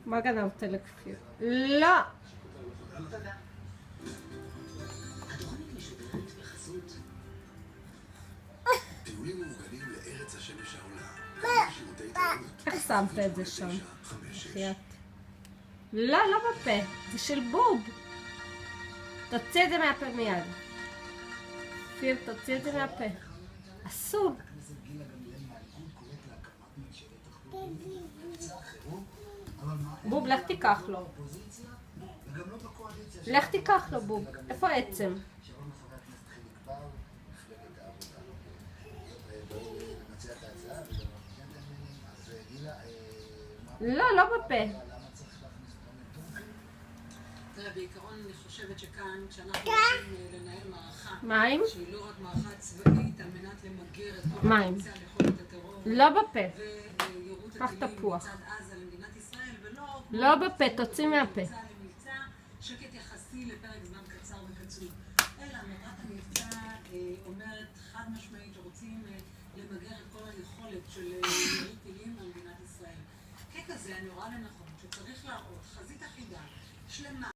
מה גנבת לכפיר? לא! טיולים מאורגנים לארץ השמש העולה. איך שמת את זה שם? חייאת. לא, לא בפה. זה של בוב. תוציא את זה מהפה מיד. כפיר, תוציא את זה מהפה. אסור. בוב, לך תיקח לו. לך תיקח לו, בוב. איפה העצם? לא, לא בפה. תראה, בעיקרון אני חושבת שכאן, כשאנחנו רוצים לנהל מערכה, מים? שהיא לא רק מערכה צבאית, על מנת למגר את כל מים. הפוטנציאל יכולת הטרור, לא בפה. ויירוט קח הטילים תפוח. מצד עזה למדינת ישראל, ולא... לא בפה, תוציא מהפה. מבצע, שקט יחסי לפרק זמן קצר וקצוב. אלא מטרת המבצע אומרת חד משמעית שרוצים למגר את כל היכולת של יירוט טילים במדינת ישראל. ככזה אני רואה לנכון שצריך להראות חזית אחידה, שלמה,